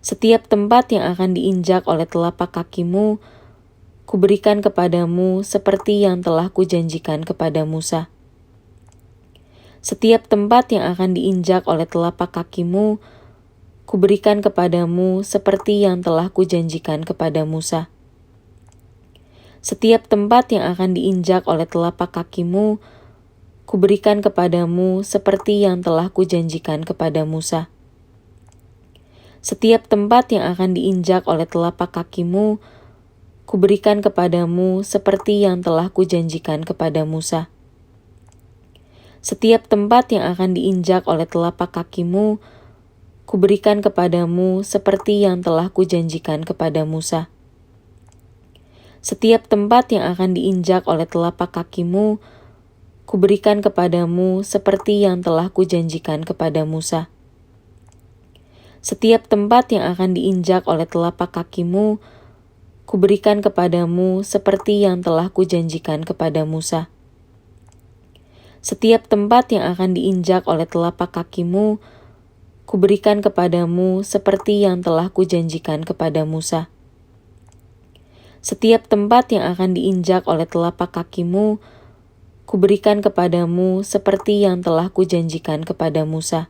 Setiap tempat yang akan diinjak oleh telapak kakimu, kuberikan kepadamu seperti yang telah kujanjikan kepada Musa. Setiap tempat yang akan diinjak oleh telapak kakimu, kuberikan kepadamu seperti yang telah kujanjikan kepada Musa. Setiap tempat yang akan diinjak oleh telapak kakimu, kuberikan kepadamu seperti yang telah kujanjikan kepada Musa. Setiap tempat yang akan diinjak oleh telapak kakimu, kuberikan kepadamu seperti yang telah kujanjikan kepada Musa. Setiap tempat yang akan diinjak oleh telapak kakimu, kuberikan kepadamu seperti yang telah kujanjikan kepada Musa. Setiap tempat yang akan diinjak oleh telapak kakimu, kuberikan kepadamu seperti yang telah kujanjikan kepada Musa. Setiap tempat yang akan diinjak oleh telapak kakimu, kuberikan kepadamu seperti yang telah kujanjikan kepada Musa. Setiap tempat yang akan diinjak oleh telapak kakimu, kuberikan kepadamu seperti yang telah kujanjikan kepada Musa. Setiap tempat yang akan diinjak oleh telapak kakimu, kuberikan kepadamu seperti yang telah kujanjikan kepada Musa.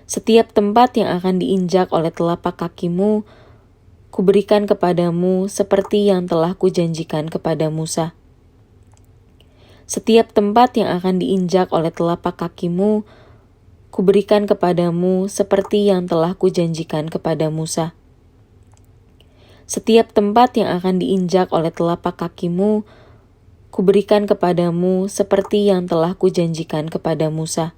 Setiap tempat yang akan diinjak oleh telapak kakimu, kuberikan kepadamu seperti yang telah kujanjikan kepada Musa. Setiap tempat yang akan diinjak oleh telapak kakimu, kuberikan kepadamu seperti yang telah kujanjikan kepada Musa. Setiap tempat yang akan diinjak oleh telapak kakimu, kuberikan kepadamu seperti yang telah kujanjikan kepada Musa.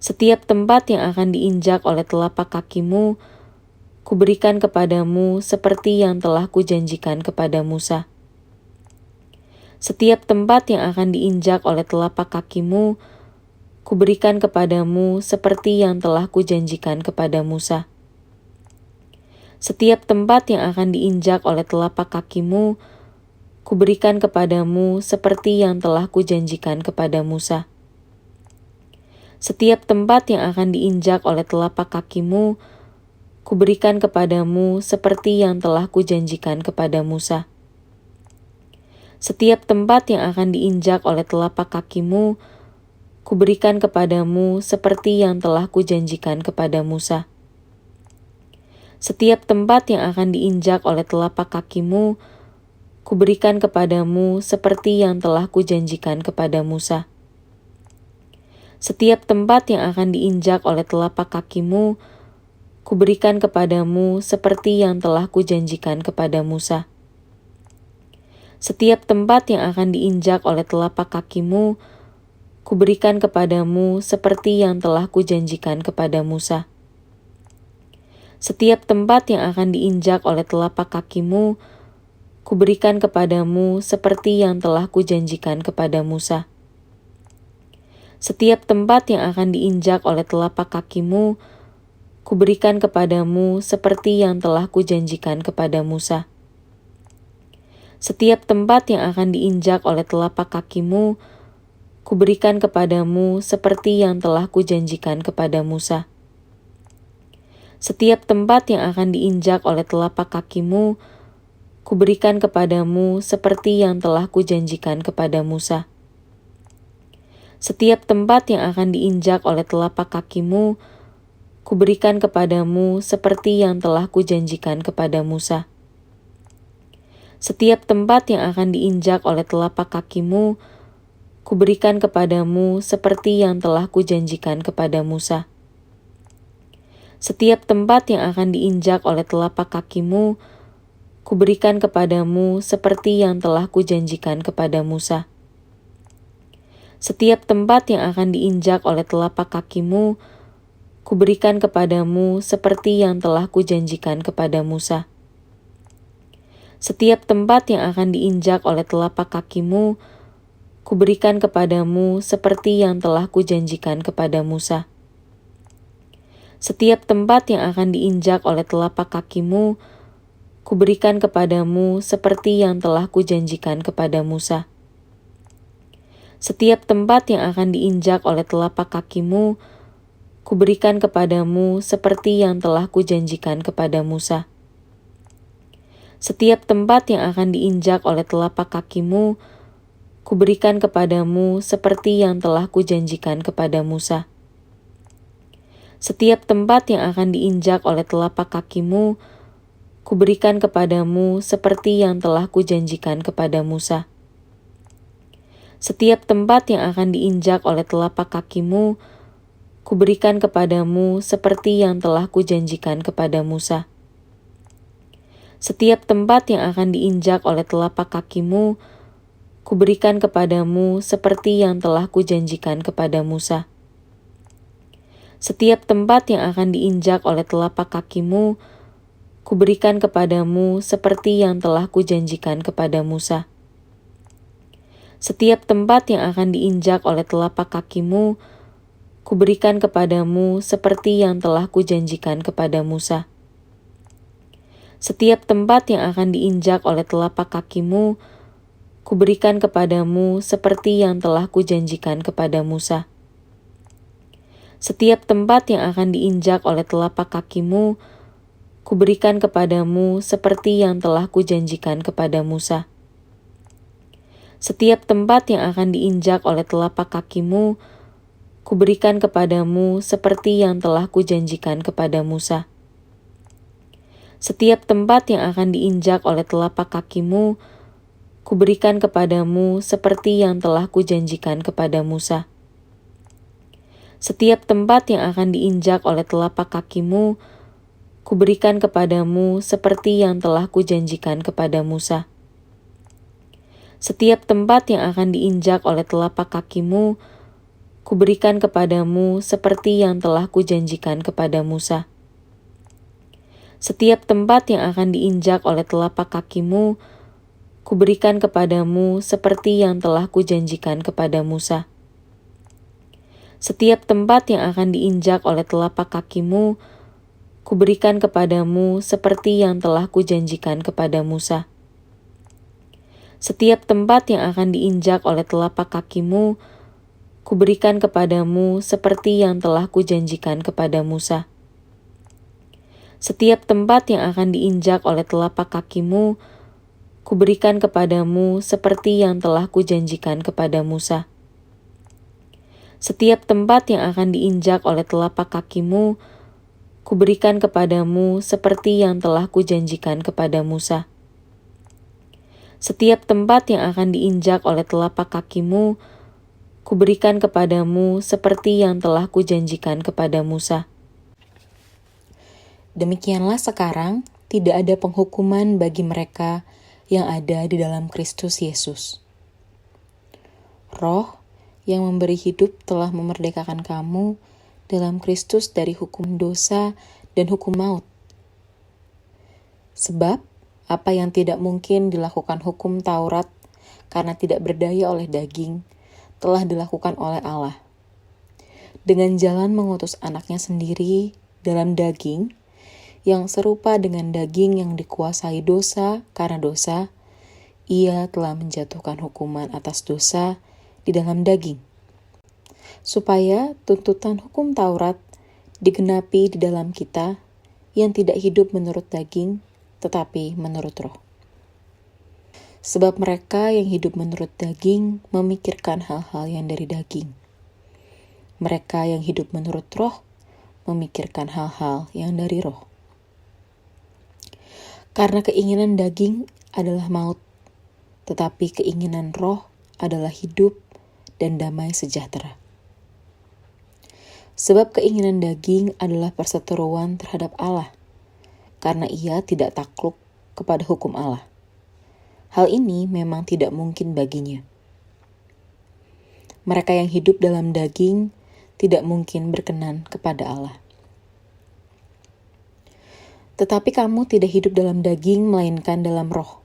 Setiap tempat yang akan diinjak oleh telapak kakimu, kuberikan kepadamu seperti yang telah kujanjikan kepada Musa. Setiap tempat yang akan diinjak oleh telapak kakimu, kuberikan kepadamu seperti yang telah kujanjikan kepada Musa. Setiap tempat yang akan diinjak oleh telapak kakimu, kuberikan kepadamu seperti yang telah kujanjikan kepada Musa. Setiap tempat yang akan diinjak oleh telapak kakimu, kuberikan kepadamu seperti yang telah kujanjikan kepada Musa. Setiap tempat yang akan diinjak oleh telapak kakimu, kuberikan kepadamu seperti yang telah kujanjikan kepada Musa. Setiap tempat yang akan diinjak oleh telapak kakimu, kuberikan kepadamu seperti yang telah kujanjikan kepada Musa. Setiap tempat yang akan diinjak oleh telapak kakimu, kuberikan kepadamu seperti yang telah kujanjikan kepada Musa. Setiap tempat yang akan diinjak oleh telapak kakimu, kuberikan kepadamu seperti yang telah kujanjikan kepada Musa. Setiap tempat yang akan diinjak oleh telapak kakimu, kuberikan kepadamu seperti yang telah kujanjikan kepada Musa. Setiap tempat yang akan diinjak oleh telapak kakimu, kuberikan kepadamu seperti yang telah kujanjikan kepada Musa. Setiap tempat yang akan diinjak oleh telapak kakimu, kuberikan kepadamu seperti yang telah kujanjikan kepada Musa. Setiap tempat yang akan diinjak oleh telapak kakimu, kuberikan kepadamu seperti yang telah kujanjikan kepada Musa. Setiap tempat yang akan diinjak oleh telapak kakimu, kuberikan kepadamu seperti yang telah kujanjikan kepada Musa. Setiap tempat yang akan diinjak oleh telapak kakimu, kuberikan kepadamu seperti yang telah kujanjikan kepada Musa. Setiap tempat yang akan diinjak oleh telapak kakimu, kuberikan kepadamu seperti yang telah kujanjikan kepada Musa. Setiap tempat yang akan diinjak oleh telapak kakimu, kuberikan kepadamu seperti yang telah kujanjikan kepada Musa. Setiap tempat yang akan diinjak oleh telapak kakimu, kuberikan kepadamu seperti yang telah kujanjikan kepada Musa. Setiap tempat yang akan diinjak oleh telapak kakimu, kuberikan kepadamu seperti yang telah kujanjikan kepada Musa. Setiap tempat yang akan diinjak oleh telapak kakimu, kuberikan kepadamu seperti yang telah kujanjikan kepada Musa. Setiap tempat yang akan diinjak oleh telapak kakimu, kuberikan kepadamu seperti yang telah kujanjikan kepada Musa. Setiap tempat yang akan diinjak oleh telapak kakimu, kuberikan kepadamu seperti yang telah kujanjikan kepada Musa. Setiap tempat yang akan diinjak oleh telapak kakimu, kuberikan kepadamu seperti yang telah kujanjikan kepada Musa. Setiap tempat yang akan diinjak oleh telapak kakimu, kuberikan kepadamu seperti yang telah kujanjikan kepada Musa. Setiap tempat yang akan diinjak oleh telapak kakimu, kuberikan kepadamu seperti yang telah kujanjikan kepada Musa. Setiap tempat yang akan diinjak oleh telapak kakimu, kuberikan kepadamu seperti yang telah kujanjikan kepada Musa. Setiap tempat yang akan diinjak oleh telapak kakimu, kuberikan kepadamu seperti yang telah kujanjikan kepada Musa. Setiap tempat yang akan diinjak oleh telapak kakimu, kuberikan kepadamu seperti yang telah kujanjikan kepada Musa. Setiap tempat yang akan diinjak oleh telapak kakimu, kuberikan kepadamu seperti yang telah kujanjikan kepada Musa. Setiap tempat yang akan diinjak oleh telapak kakimu, kuberikan kepadamu seperti yang telah kujanjikan kepada Musa. Setiap tempat yang akan diinjak oleh telapak kakimu, kuberikan kepadamu seperti yang telah kujanjikan kepada Musa. Setiap tempat yang akan diinjak oleh telapak kakimu, kuberikan kepadamu seperti yang telah kujanjikan kepada Musa. Setiap tempat yang akan diinjak oleh telapak kakimu, kuberikan kepadamu seperti yang telah kujanjikan kepada Musa. Setiap tempat yang akan diinjak oleh telapak kakimu, kuberikan kepadamu seperti yang telah kujanjikan kepada Musa. Setiap tempat yang akan diinjak oleh telapak kakimu, kuberikan kepadamu seperti yang telah kujanjikan kepada Musa. Setiap tempat yang akan diinjak oleh telapak kakimu, kuberikan kepadamu seperti yang telah kujanjikan kepada Musa. Setiap tempat yang akan diinjak oleh telapak kakimu, kuberikan kepadamu seperti yang telah kujanjikan kepada Musa. Setiap tempat yang akan diinjak oleh telapak kakimu, kuberikan kepadamu seperti yang telah kujanjikan kepada Musa. Demikianlah sekarang tidak ada penghukuman bagi mereka yang ada di dalam Kristus Yesus. Roh yang memberi hidup telah memerdekakan kamu dalam Kristus dari hukum dosa dan hukum maut. Sebab apa yang tidak mungkin dilakukan hukum Taurat karena tidak berdaya oleh daging, telah dilakukan oleh Allah. Dengan jalan mengutus anaknya sendiri dalam daging, yang serupa dengan daging yang dikuasai dosa karena dosa, ia telah menjatuhkan hukuman atas dosa di dalam daging, supaya tuntutan hukum Taurat digenapi di dalam kita yang tidak hidup menurut daging, tetapi menurut roh. Sebab mereka yang hidup menurut daging memikirkan hal-hal yang dari daging. Mereka yang hidup menurut roh memikirkan hal-hal yang dari roh. Karena keinginan daging adalah maut, tetapi keinginan roh adalah hidup dan damai sejahtera. Sebab keinginan daging adalah perseteruan terhadap Allah, karena ia tidak takluk kepada hukum Allah. Hal ini memang tidak mungkin baginya. Mereka yang hidup dalam daging tidak mungkin berkenan kepada Allah. Tetapi kamu tidak hidup dalam daging, melainkan dalam roh.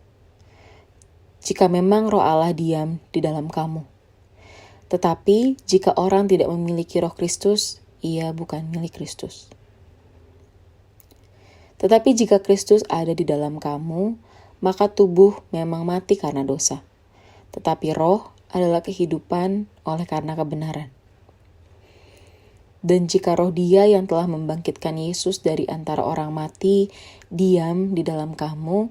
Jika memang roh Allah diam di dalam kamu. Tetapi jika orang tidak memiliki roh Kristus, ia bukan milik Kristus. Tetapi jika Kristus ada di dalam kamu, maka tubuh memang mati karena dosa. Tetapi roh adalah kehidupan oleh karena kebenaran. Dan jika roh Dia yang telah membangkitkan Yesus dari antara orang mati diam di dalam kamu,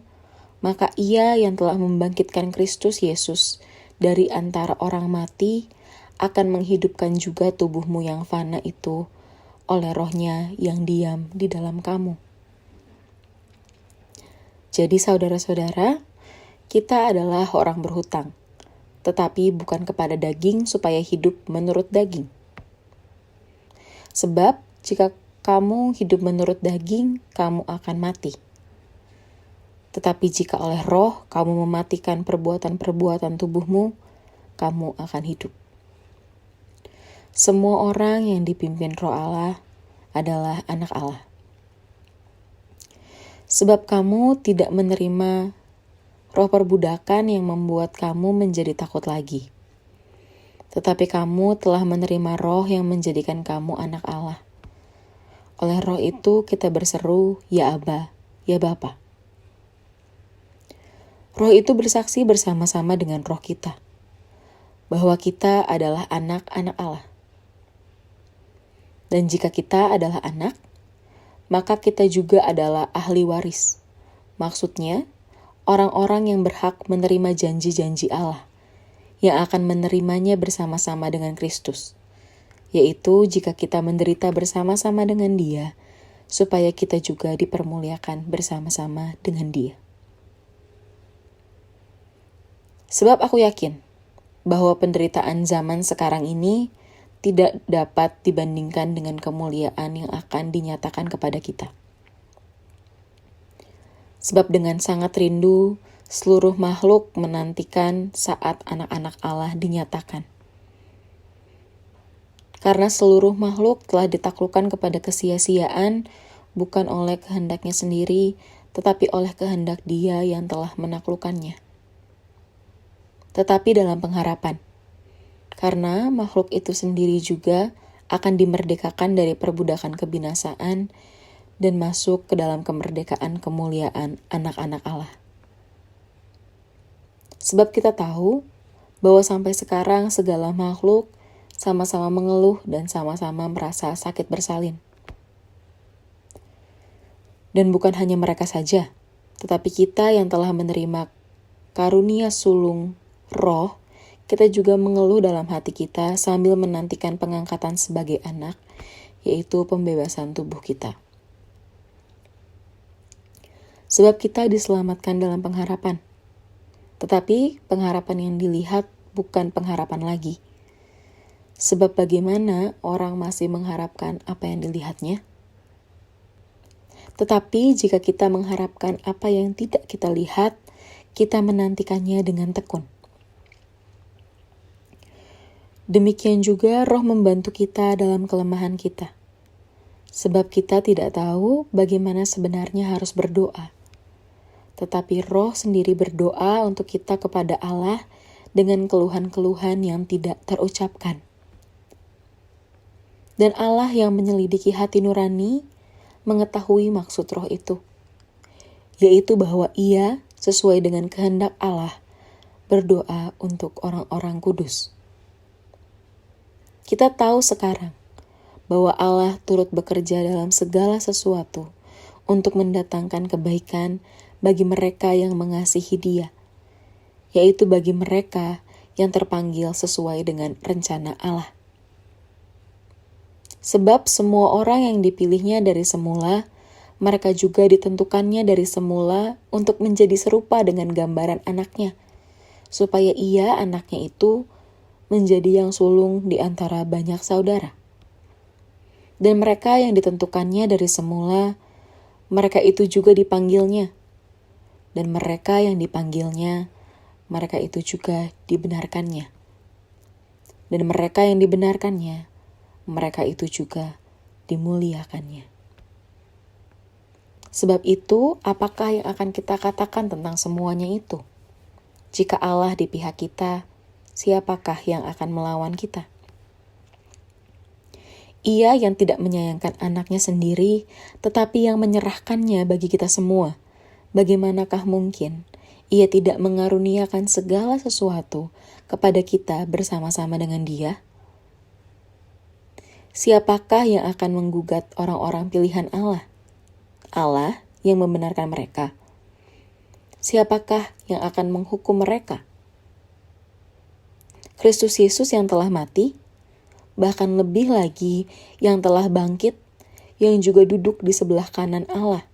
maka Ia yang telah membangkitkan Kristus Yesus dari antara orang mati akan menghidupkan juga tubuhmu yang fana itu oleh Roh-Nya yang diam di dalam kamu. Jadi saudara-saudara, kita adalah orang berhutang, tetapi bukan kepada daging supaya hidup menurut daging. Sebab jika kamu hidup menurut daging, kamu akan mati. Tetapi jika oleh roh kamu mematikan perbuatan-perbuatan tubuhmu, kamu akan hidup. Semua orang yang dipimpin roh Allah adalah anak Allah. Sebab kamu tidak menerima roh perbudakan yang membuat kamu menjadi takut lagi. Tetapi kamu telah menerima roh yang menjadikan kamu anak Allah. Oleh roh itu kita berseru, ya Aba, ya Bapa. Roh itu bersaksi bersama-sama dengan roh kita, bahwa kita adalah anak-anak Allah. Dan jika kita adalah anak, maka kita juga adalah ahli waris. Maksudnya, orang-orang yang berhak menerima janji-janji Allah, yang akan menerimanya bersama-sama dengan Kristus, yaitu jika kita menderita bersama-sama dengan Dia, supaya kita juga dipermuliakan bersama-sama dengan Dia. Sebab aku yakin bahwa penderitaan zaman sekarang ini tidak dapat dibandingkan dengan kemuliaan yang akan dinyatakan kepada kita. Sebab dengan sangat rindu, seluruh makhluk menantikan saat anak-anak Allah dinyatakan. Karena seluruh makhluk telah ditaklukkan kepada kesia-siaan, bukan oleh kehendaknya sendiri, tetapi oleh kehendak Dia yang telah menaklukkannya. Tetapi dalam pengharapan, karena makhluk itu sendiri juga akan dimerdekakan dari perbudakan kebinasaan dan masuk ke dalam kemerdekaan kemuliaan anak-anak Allah. Sebab kita tahu bahwa sampai sekarang segala makhluk sama-sama mengeluh dan sama-sama merasa sakit bersalin. Dan bukan hanya mereka saja, tetapi kita yang telah menerima karunia sulung roh, kita juga mengeluh dalam hati kita sambil menantikan pengangkatan sebagai anak, yaitu pembebasan tubuh kita. Sebab kita diselamatkan dalam pengharapan. Tetapi pengharapan yang dilihat bukan pengharapan lagi. Sebab bagaimana orang masih mengharapkan apa yang dilihatnya? Tetapi jika kita mengharapkan apa yang tidak kita lihat, kita menantikannya dengan tekun. Demikian juga roh membantu kita dalam kelemahan kita. Sebab kita tidak tahu bagaimana sebenarnya harus berdoa. Tetapi roh sendiri berdoa untuk kita kepada Allah dengan keluhan-keluhan yang tidak terucapkan. Dan Allah yang menyelidiki hati nurani mengetahui maksud roh itu, yaitu bahwa Ia sesuai dengan kehendak Allah berdoa untuk orang-orang kudus. Kita tahu sekarang bahwa Allah turut bekerja dalam segala sesuatu untuk mendatangkan kebaikan bagi mereka yang mengasihi Dia, yaitu bagi mereka yang terpanggil sesuai dengan rencana Allah. Sebab semua orang yang dipilihnya dari semula, mereka juga ditentukannya dari semula untuk menjadi serupa dengan gambaran anaknya, supaya Ia, anaknya itu, menjadi yang sulung di antara banyak saudara. Dan mereka yang ditentukannya dari semula, mereka itu juga dipanggilnya. Dan mereka yang dipanggilnya, mereka itu juga dibenarkannya. Dan mereka yang dibenarkannya, mereka itu juga dimuliakannya. Sebab itu, apakah yang akan kita katakan tentang semuanya itu? Jika Allah di pihak kita, siapakah yang akan melawan kita? Ia yang tidak menyayangkan anaknya sendiri, tetapi yang menyerahkannya bagi kita semua. Bagaimanakah mungkin Ia tidak mengaruniakan segala sesuatu kepada kita bersama-sama dengan Dia? Siapakah yang akan menggugat orang-orang pilihan Allah? Allah yang membenarkan mereka. Siapakah yang akan menghukum mereka? Kristus Yesus yang telah mati, bahkan lebih lagi yang telah bangkit, yang juga duduk di sebelah kanan Allah,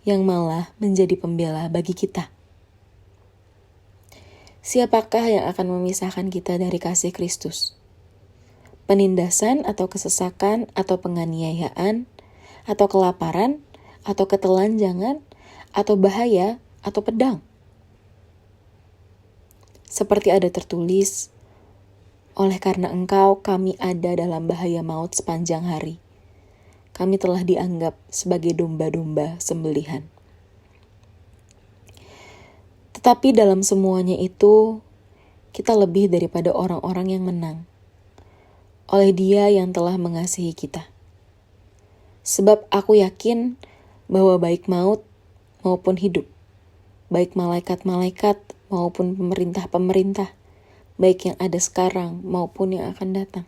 yang malah menjadi pembela bagi kita. Siapakah yang akan memisahkan kita dari kasih Kristus? Penindasan atau kesesakan atau penganiayaan atau kelaparan atau ketelanjangan atau bahaya atau pedang. Seperti ada tertulis, oleh karena Engkau kami ada dalam bahaya maut sepanjang hari. Kami telah dianggap sebagai domba-domba sembelihan. Tetapi dalam semuanya itu, kita lebih daripada orang-orang yang menang. Oleh Dia yang telah mengasihi kita. Sebab aku yakin bahwa baik maut maupun hidup, baik malaikat-malaikat maupun pemerintah-pemerintah, baik yang ada sekarang maupun yang akan datang,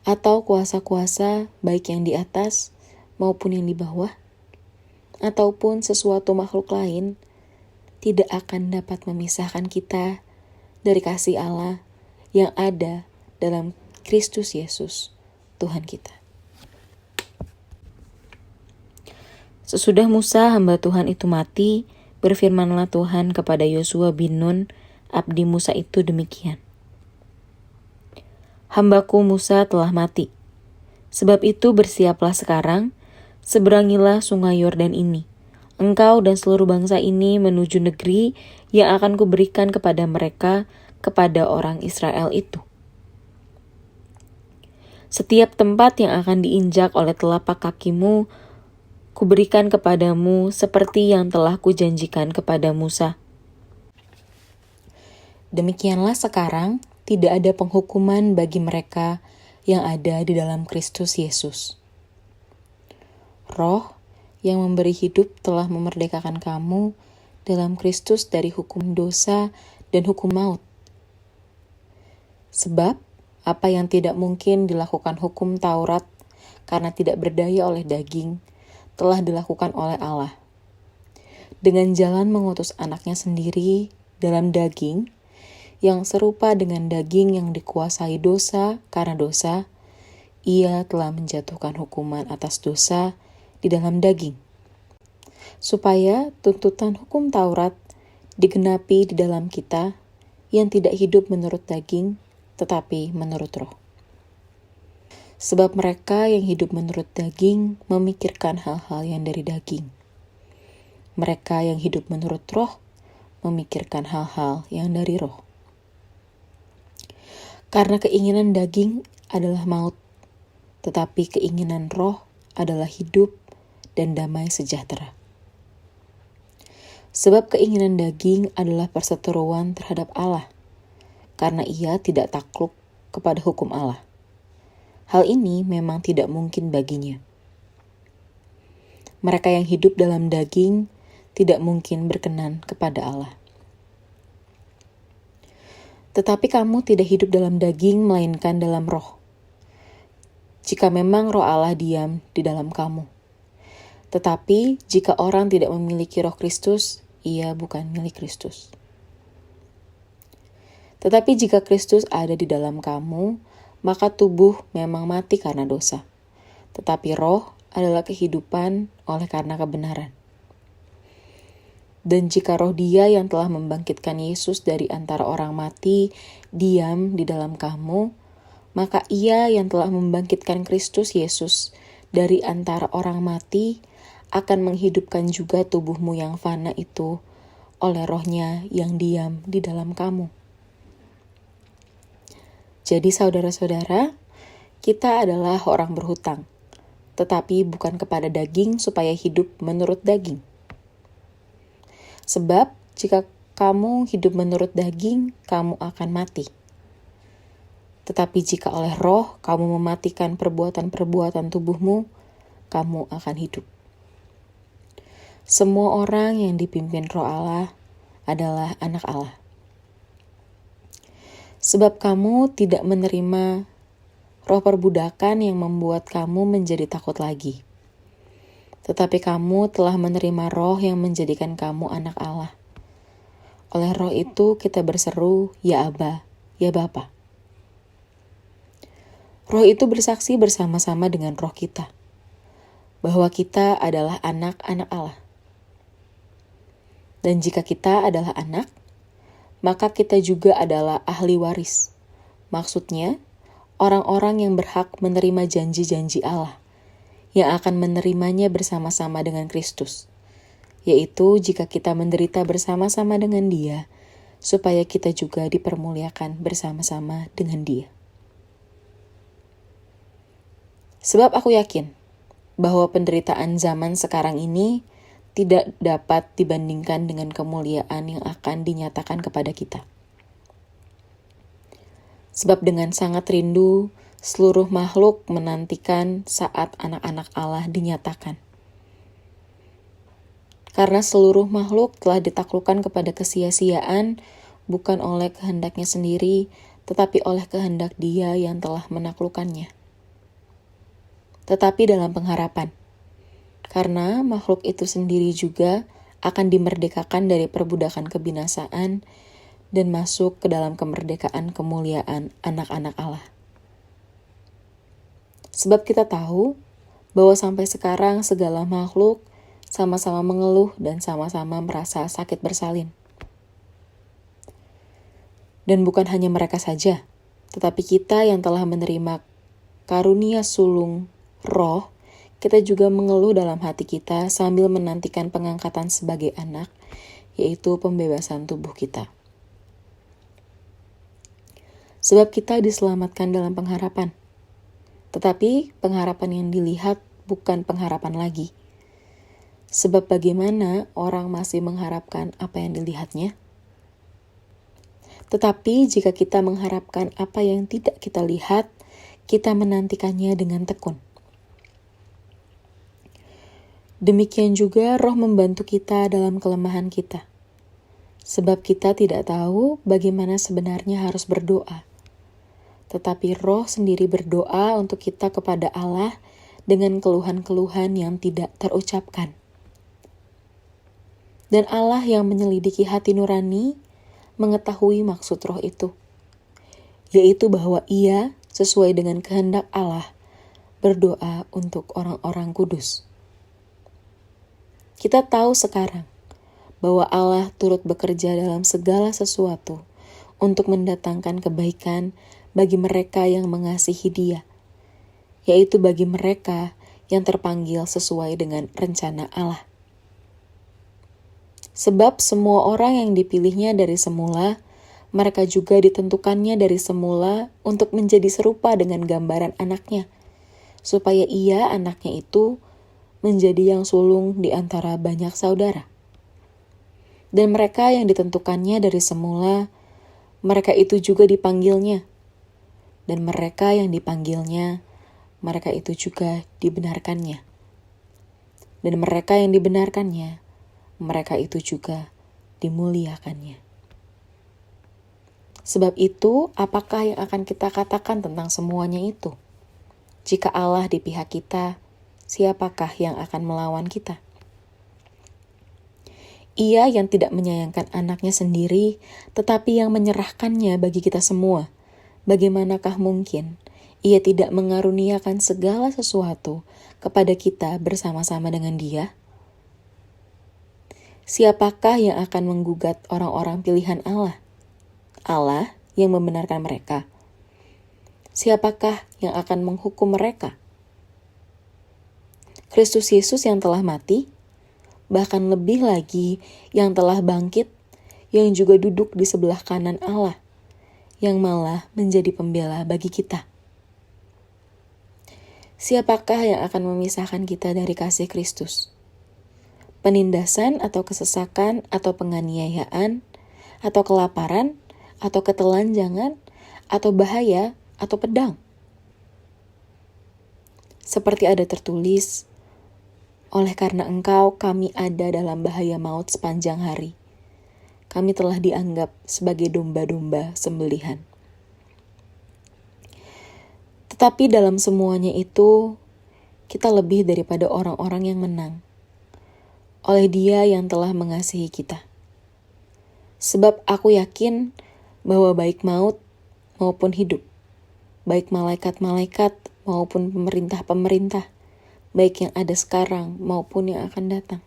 atau kuasa-kuasa baik yang di atas maupun yang di bawah, ataupun sesuatu makhluk lain, tidak akan dapat memisahkan kita dari kasih Allah yang ada dalam Kristus Yesus, Tuhan kita. Sesudah Musa hamba Tuhan itu mati, berfirmanlah Tuhan kepada Yosua bin Nun, abdi Musa itu demikian. Hambaku Musa telah mati. Sebab itu bersiaplah sekarang, seberangilah sungai Yordan ini. Engkau dan seluruh bangsa ini menuju negeri yang akan kuberikan kepada mereka, kepada orang Israel itu. Setiap tempat yang akan diinjak oleh telapak kakimu, kuberikan kepadamu seperti yang telah kujanjikan kepada Musa. Demikianlah sekarang tidak ada penghukuman bagi mereka yang ada di dalam Kristus Yesus. Roh yang memberi hidup telah memerdekakan kamu dalam Kristus dari hukum dosa dan hukum maut. Sebab apa yang tidak mungkin dilakukan hukum Taurat karena tidak berdaya oleh daging, telah dilakukan oleh Allah. Dengan jalan mengutus anaknya sendiri dalam daging, yang serupa dengan daging yang dikuasai dosa karena dosa, ia telah menjatuhkan hukuman atas dosa di dalam daging. Supaya tuntutan hukum Taurat digenapi di dalam kita yang tidak hidup menurut daging, tetapi menurut roh. Sebab mereka yang hidup menurut daging memikirkan hal-hal yang dari daging. Mereka yang hidup menurut roh memikirkan hal-hal yang dari roh. Karena keinginan daging adalah maut, tetapi keinginan roh adalah hidup dan damai sejahtera. Sebab keinginan daging adalah perseteruan terhadap Allah, karena ia tidak takluk kepada hukum Allah. Hal ini memang tidak mungkin baginya. Mereka yang hidup dalam daging tidak mungkin berkenan kepada Allah. Tetapi kamu tidak hidup dalam daging, melainkan dalam roh. Jika memang roh Allah diam di dalam kamu. Tetapi jika orang tidak memiliki roh Kristus, ia bukan milik Kristus. Tetapi jika Kristus ada di dalam kamu, maka tubuh memang mati karena dosa. Tetapi roh adalah kehidupan oleh karena kebenaran. Dan jika roh Dia yang telah membangkitkan Yesus dari antara orang mati diam di dalam kamu, maka Ia yang telah membangkitkan Kristus Yesus dari antara orang mati akan menghidupkan juga tubuhmu yang fana itu oleh roh-Nya yang diam di dalam kamu. Jadi saudara-saudara, kita adalah orang berhutang, tetapi bukan kepada daging supaya hidup menurut daging. Sebab jika kamu hidup menurut daging, kamu akan mati. Tetapi jika oleh roh kamu mematikan perbuatan-perbuatan tubuhmu, kamu akan hidup. Semua orang yang dipimpin roh Allah adalah anak Allah. Sebab kamu tidak menerima roh perbudakan yang membuat kamu menjadi takut lagi. Tetapi kamu telah menerima roh yang menjadikan kamu anak Allah. Oleh roh itu kita berseru, ya Aba, ya Bapa. Roh itu bersaksi bersama-sama dengan roh kita, bahwa kita adalah anak-anak Allah. Dan jika kita adalah anak, maka kita juga adalah ahli waris. Maksudnya, orang-orang yang berhak menerima janji-janji Allah, yang akan menerimanya bersama-sama dengan Kristus, yaitu jika kita menderita bersama-sama dengan Dia, supaya kita juga dipermuliakan bersama-sama dengan Dia. Sebab aku yakin bahwa penderitaan zaman sekarang ini tidak dapat dibandingkan dengan kemuliaan yang akan dinyatakan kepada kita. Sebab dengan sangat rindu, seluruh makhluk menantikan saat anak-anak Allah dinyatakan. Karena seluruh makhluk telah ditaklukkan kepada kesia-siaan, bukan oleh kehendaknya sendiri, tetapi oleh kehendak Dia yang telah menaklukkannya. Tetapi dalam pengharapan, karena makhluk itu sendiri juga akan dimerdekakan dari perbudakan kebinasaan dan masuk ke dalam kemerdekaan kemuliaan anak-anak Allah. Sebab kita tahu bahwa sampai sekarang segala makhluk sama-sama mengeluh dan sama-sama merasa sakit bersalin. Dan bukan hanya mereka saja, tetapi kita yang telah menerima karunia sulung roh, kita juga mengeluh dalam hati kita sambil menantikan pengangkatan sebagai anak, yaitu pembebasan tubuh kita. Sebab kita diselamatkan dalam pengharapan. Tetapi pengharapan yang dilihat bukan pengharapan lagi. Sebab bagaimana orang masih mengharapkan apa yang dilihatnya? Tetapi jika kita mengharapkan apa yang tidak kita lihat, kita menantikannya dengan tekun. Demikian juga roh membantu kita dalam kelemahan kita. Sebab kita tidak tahu bagaimana sebenarnya harus berdoa. Tetapi roh sendiri berdoa untuk kita kepada Allah dengan keluhan-keluhan yang tidak terucapkan. Dan Allah yang menyelidiki hati nurani mengetahui maksud roh itu, yaitu bahwa Ia sesuai dengan kehendak Allah berdoa untuk orang-orang kudus. Kita tahu sekarang bahwa Allah turut bekerja dalam segala sesuatu untuk mendatangkan kebaikan bagi mereka yang mengasihi Dia, yaitu bagi mereka yang terpanggil sesuai dengan rencana Allah. Sebab semua orang yang dipilihnya dari semula, mereka juga ditentukannya dari semula untuk menjadi serupa dengan gambaran anaknya, supaya Ia, anaknya itu, menjadi yang sulung di antara banyak saudara. Dan mereka yang ditentukannya dari semula, mereka itu juga dipanggilnya. Dan mereka yang dipanggilnya, mereka itu juga dibenarkannya. Dan mereka yang dibenarkannya, mereka itu juga dimuliakannya. Sebab itu, apakah yang akan kita katakan tentang semuanya itu? Jika Allah di pihak kita, siapakah yang akan melawan kita? Ia yang tidak menyayangkan anaknya sendiri, tetapi yang menyerahkannya bagi kita semua. Bagaimanakah mungkin Ia tidak mengaruniakan segala sesuatu kepada kita bersama-sama dengan Dia? Siapakah yang akan menggugat orang-orang pilihan Allah? Allah yang membenarkan mereka. Siapakah yang akan menghukum mereka? Kristus Yesus yang telah mati, bahkan lebih lagi yang telah bangkit, yang juga duduk di sebelah kanan Allah, yang malah menjadi pembela bagi kita. Siapakah yang akan memisahkan kita dari kasih Kristus? Penindasan atau kesesakan atau penganiayaan atau kelaparan atau ketelanjangan atau bahaya atau pedang? Seperti ada tertulis, oleh karena Engkau kami ada dalam bahaya maut sepanjang hari. Kami telah dianggap sebagai domba-domba sembelihan. Tetapi dalam semuanya itu, kita lebih daripada orang-orang yang menang oleh Dia yang telah mengasihi kita. Sebab aku yakin bahwa baik maut maupun hidup, baik malaikat-malaikat maupun pemerintah-pemerintah, baik yang ada sekarang maupun yang akan datang,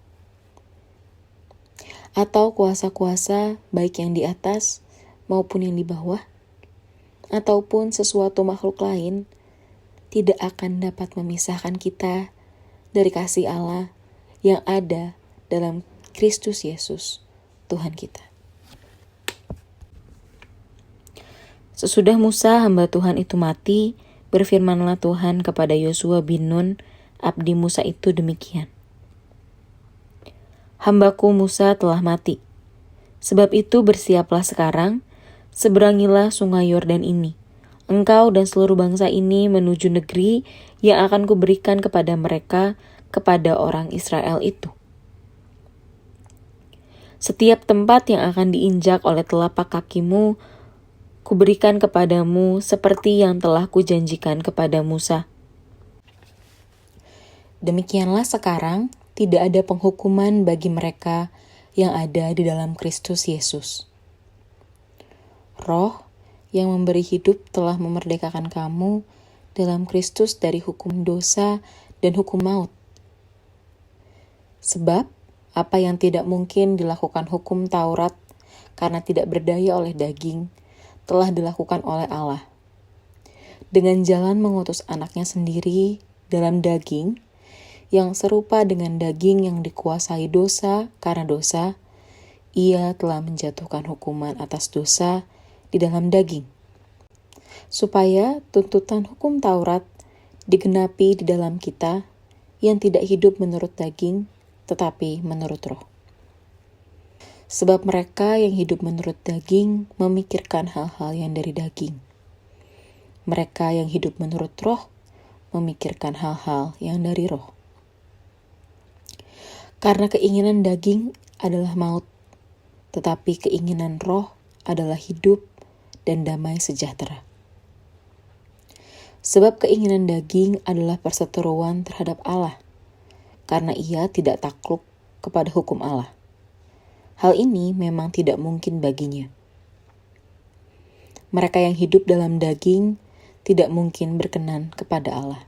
atau kuasa-kuasa baik yang di atas maupun yang di bawah, ataupun sesuatu makhluk lain, tidak akan dapat memisahkan kita dari kasih Allah yang ada dalam Kristus Yesus, Tuhan kita. Sesudah Musa hamba Tuhan itu mati, berfirmanlah Tuhan kepada Yosua bin Nun, abdi Musa itu demikian. Hambaku Musa telah mati. Sebab itu bersiaplah sekarang, seberangilah sungai Yordan ini. Engkau dan seluruh bangsa ini menuju negeri yang akan kuberikan kepada mereka, kepada orang Israel itu. Setiap tempat yang akan diinjak oleh telapak kakimu, kuberikan kepadamu seperti yang telah kujanjikan kepada Musa. Demikianlah sekarang tidak ada penghukuman bagi mereka yang ada di dalam Kristus Yesus. Roh yang memberi hidup telah memerdekakan kamu dalam Kristus dari hukum dosa dan hukum maut. Sebab apa yang tidak mungkin dilakukan hukum Taurat karena tidak berdaya oleh daging, telah dilakukan oleh Allah. Dengan jalan mengutus anaknya sendiri dalam daging, yang serupa dengan daging yang dikuasai dosa karena dosa, ia telah menjatuhkan hukuman atas dosa di dalam daging, supaya tuntutan hukum Taurat digenapi di dalam kita yang tidak hidup menurut daging, tetapi menurut roh. Sebab mereka yang hidup menurut daging memikirkan hal-hal yang dari daging. Mereka yang hidup menurut roh memikirkan hal-hal yang dari roh. Karena keinginan daging adalah maut, tetapi keinginan roh adalah hidup dan damai sejahtera. Sebab keinginan daging adalah perseteruan terhadap Allah, karena ia tidak takluk kepada hukum Allah. Hal ini memang tidak mungkin baginya. Mereka yang hidup dalam daging tidak mungkin berkenan kepada Allah.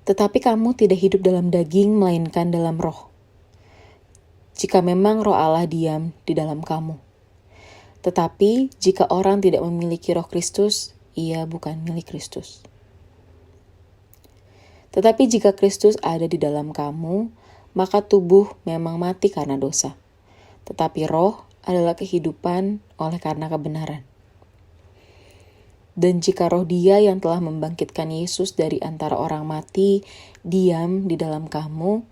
Tetapi kamu tidak hidup dalam daging, melainkan dalam roh. Jika memang roh Allah diam di dalam kamu. Tetapi jika orang tidak memiliki roh Kristus, ia bukan milik Kristus. Tetapi jika Kristus ada di dalam kamu, maka tubuh memang mati karena dosa, tetapi roh adalah kehidupan oleh karena kebenaran. Dan jika roh Dia yang telah membangkitkan Yesus dari antara orang mati diam di dalam kamu,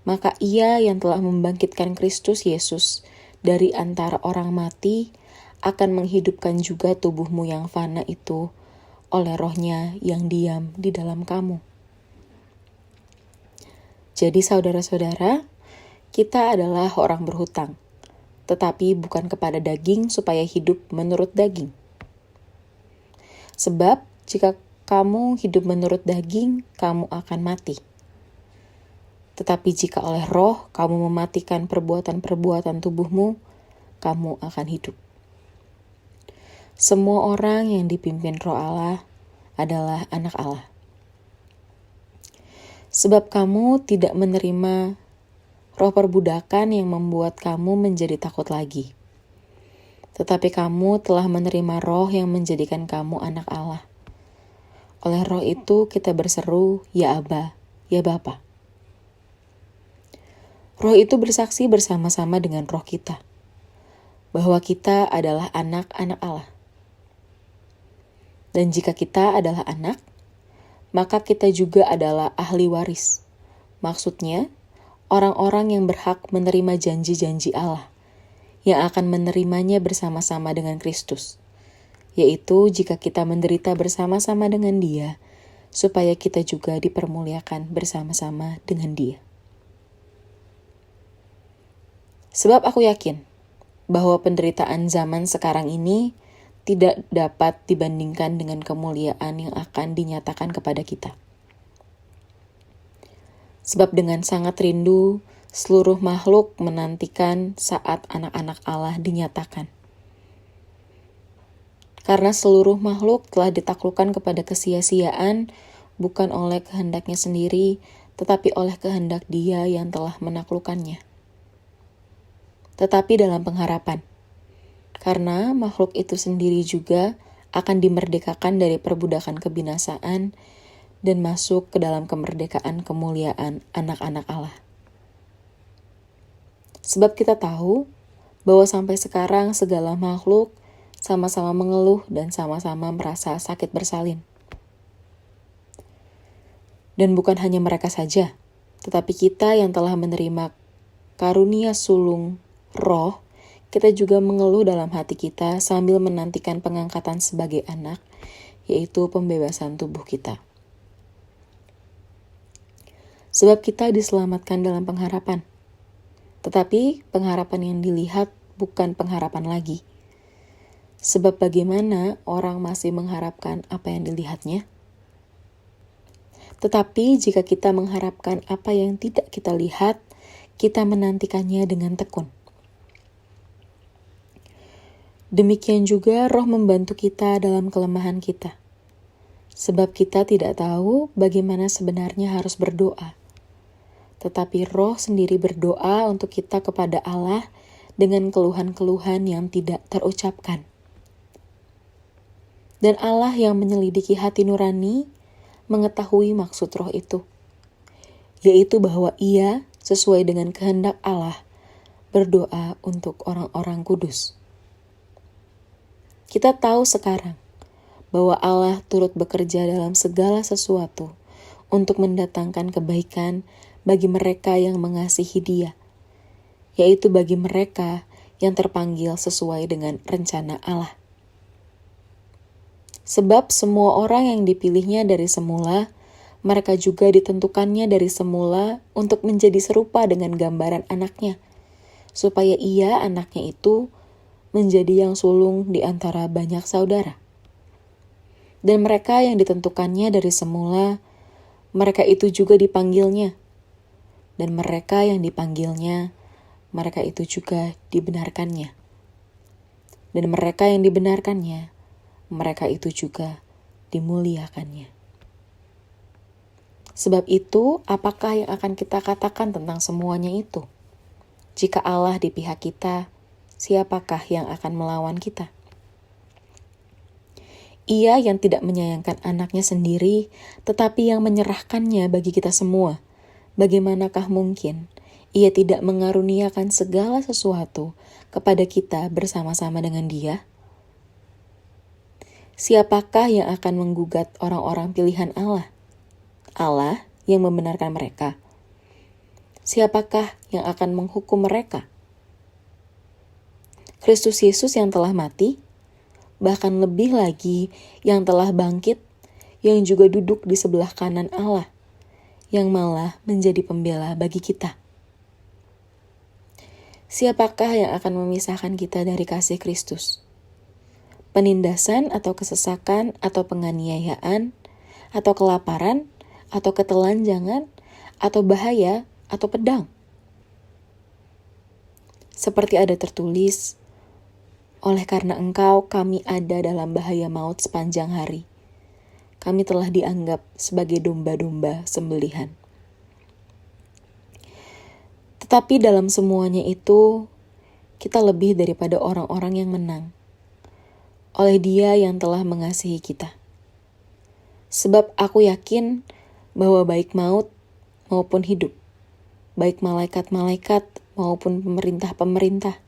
maka Ia yang telah membangkitkan Kristus Yesus dari antara orang mati akan menghidupkan juga tubuhmu yang fana itu oleh rohnya yang diam di dalam kamu. Jadi saudara-saudara, kita adalah orang berhutang, tetapi bukan kepada daging supaya hidup menurut daging. Sebab jika kamu hidup menurut daging, kamu akan mati. Tetapi jika oleh roh kamu mematikan perbuatan-perbuatan tubuhmu, kamu akan hidup. Semua orang yang dipimpin roh Allah adalah anak Allah. Sebab kamu tidak menerima roh perbudakan yang membuat kamu menjadi takut lagi. Tetapi kamu telah menerima roh yang menjadikan kamu anak Allah. Oleh roh itu kita berseru, ya Aba, ya Bapa. Roh itu bersaksi bersama-sama dengan roh kita, bahwa kita adalah anak-anak Allah. Dan jika kita adalah anak, maka kita juga adalah ahli waris. Maksudnya, orang-orang yang berhak menerima janji-janji Allah, yang akan menerimanya bersama-sama dengan Kristus, yaitu jika kita menderita bersama-sama dengan Dia, supaya kita juga dipermuliakan bersama-sama dengan Dia. Sebab aku yakin bahwa penderitaan zaman sekarang ini tidak dapat dibandingkan dengan kemuliaan yang akan dinyatakan kepada kita. Sebab dengan sangat rindu, seluruh makhluk menantikan saat anak-anak Allah dinyatakan. Karena seluruh makhluk telah ditaklukkan kepada kesia-siaan, bukan oleh kehendaknya sendiri, tetapi oleh kehendak Dia yang telah menaklukkannya. Tetapi dalam pengharapan, karena makhluk itu sendiri juga akan dimerdekakan dari perbudakan kebinasaan dan masuk ke dalam kemerdekaan kemuliaan anak-anak Allah. Sebab kita tahu bahwa sampai sekarang segala makhluk sama-sama mengeluh dan sama-sama merasa sakit bersalin. Dan bukan hanya mereka saja, tetapi kita yang telah menerima karunia sulung roh, kita juga mengeluh dalam hati kita sambil menantikan pengangkatan sebagai anak, yaitu pembebasan tubuh kita. Sebab kita diselamatkan dalam pengharapan. Tetapi pengharapan yang dilihat bukan pengharapan lagi. Sebab bagaimana orang masih mengharapkan apa yang dilihatnya? Tetapi jika kita mengharapkan apa yang tidak kita lihat, kita menantikannya dengan tekun. Demikian juga Roh membantu kita dalam kelemahan kita. Sebab kita tidak tahu bagaimana sebenarnya harus berdoa. Tetapi Roh sendiri berdoa untuk kita kepada Allah dengan keluhan-keluhan yang tidak terucapkan. Dan Allah yang menyelidiki hati nurani mengetahui maksud Roh itu, yaitu bahwa Ia sesuai dengan kehendak Allah berdoa untuk orang-orang kudus. Kita tahu sekarang bahwa Allah turut bekerja dalam segala sesuatu untuk mendatangkan kebaikan bagi mereka yang mengasihi Dia, yaitu bagi mereka yang terpanggil sesuai dengan rencana Allah. Sebab semua orang yang dipilihnya dari semula, mereka juga ditentukannya dari semula untuk menjadi serupa dengan gambaran anaknya, supaya Ia, anaknya itu, menjadi yang sulung di antara banyak saudara. Dan mereka yang ditentukannya dari semula, mereka itu juga dipanggilnya. Dan mereka yang dipanggilnya, mereka itu juga dibenarkannya. Dan mereka yang dibenarkannya, mereka itu juga dimuliakannya. Sebab itu, apakah yang akan kita katakan tentang semuanya itu? Jika Allah di pihak kita, siapakah yang akan melawan kita? Ia yang tidak menyayangkan anaknya sendiri, tetapi yang menyerahkannya bagi kita semua. Bagaimanakah mungkin Ia tidak mengaruniakan segala sesuatu kepada kita bersama-sama dengan Dia? Siapakah yang akan menggugat orang-orang pilihan Allah? Allah yang membenarkan mereka. Siapakah yang akan menghukum mereka? Kristus Yesus yang telah mati, bahkan lebih lagi yang telah bangkit, yang juga duduk di sebelah kanan Allah, yang malah menjadi pembela bagi kita. Siapakah yang akan memisahkan kita dari kasih Kristus? Penindasan atau kesesakan atau penganiayaan atau kelaparan atau ketelanjangan atau bahaya atau pedang? Seperti ada tertulis, oleh karena Engkau kami ada dalam bahaya maut sepanjang hari. Kami telah dianggap sebagai domba-domba sembelihan. Tetapi dalam semuanya itu, kita lebih daripada orang-orang yang menang, oleh Dia yang telah mengasihi kita. Sebab aku yakin bahwa baik maut maupun hidup, baik malaikat-malaikat maupun pemerintah-pemerintah,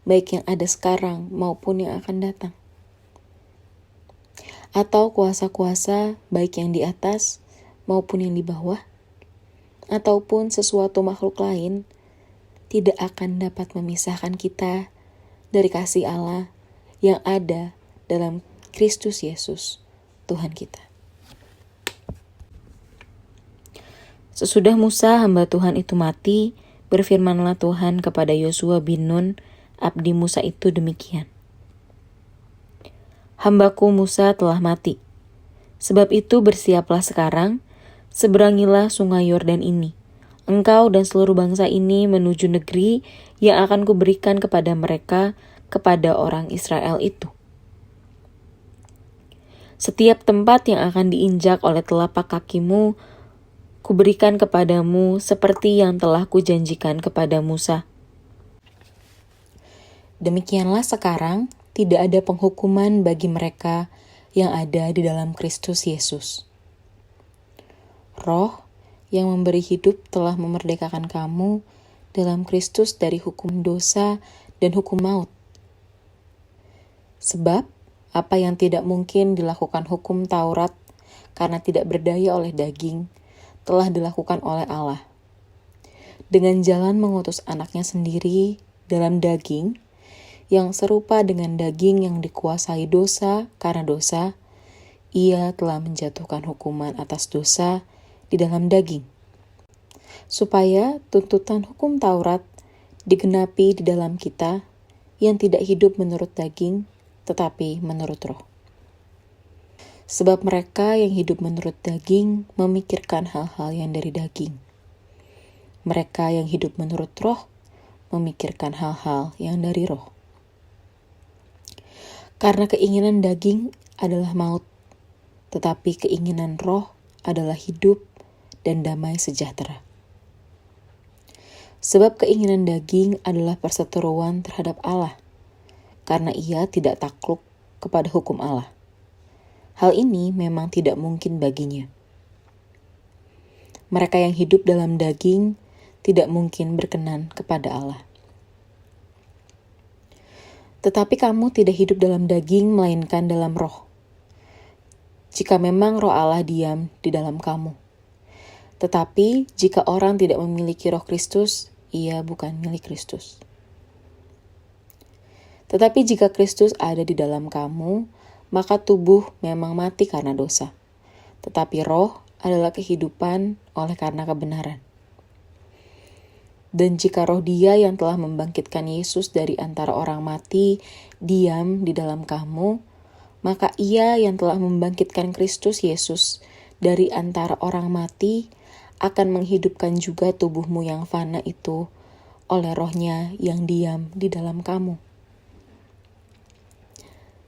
baik yang ada sekarang maupun yang akan datang, atau kuasa-kuasa baik yang di atas maupun yang di bawah, ataupun sesuatu makhluk lain, tidak akan dapat memisahkan kita dari kasih Allah yang ada dalam Kristus Yesus, Tuhan kita. Sesudah Musa hamba Tuhan itu mati, berfirmanlah Tuhan kepada Yosua bin Nun, abdi Musa itu demikian. hambaku Musa telah mati. Sebab itu bersiaplah sekarang, seberangilah sungai Yordan ini. Engkau dan seluruh bangsa ini menuju negeri yang akan kuberikan kepada mereka, kepada orang Israel itu. Setiap tempat yang akan diinjak oleh telapak kakimu, kuberikan kepadamu seperti yang telah kujanjikan kepada Musa. Demikianlah sekarang tidak ada penghukuman bagi mereka yang ada di dalam Kristus Yesus. Roh yang memberi hidup telah memerdekakan kamu dalam Kristus dari hukum dosa dan hukum maut. Sebab apa yang tidak mungkin dilakukan hukum Taurat karena tidak berdaya oleh daging, telah dilakukan oleh Allah. Dengan jalan mengutus anaknya sendiri dalam daging, yang serupa dengan daging yang dikuasai dosa karena dosa, ia telah menjatuhkan hukuman atas dosa di dalam daging, supaya tuntutan hukum Taurat digenapi di dalam kita yang tidak hidup menurut daging, tetapi menurut roh. Sebab mereka yang hidup menurut daging memikirkan hal-hal yang dari daging. Mereka yang hidup menurut roh memikirkan hal-hal yang dari roh. Karena keinginan daging adalah maut, tetapi keinginan roh adalah hidup dan damai sejahtera. Sebab keinginan daging adalah perseteruan terhadap Allah, karena ia tidak takluk kepada hukum Allah. Hal ini memang tidak mungkin baginya. Mereka yang hidup dalam daging tidak mungkin berkenan kepada Allah. Tetapi kamu tidak hidup dalam daging, melainkan dalam roh. Jika memang roh Allah diam di dalam kamu. Tetapi jika orang tidak memiliki roh Kristus, ia bukan milik Kristus. Tetapi jika Kristus ada di dalam kamu, maka tubuh memang mati karena dosa, tetapi roh adalah kehidupan oleh karena kebenaran. Dan jika roh Dia yang telah membangkitkan Yesus dari antara orang mati diam di dalam kamu, maka Ia yang telah membangkitkan Kristus Yesus dari antara orang mati akan menghidupkan juga tubuhmu yang fana itu oleh roh-Nya yang diam di dalam kamu.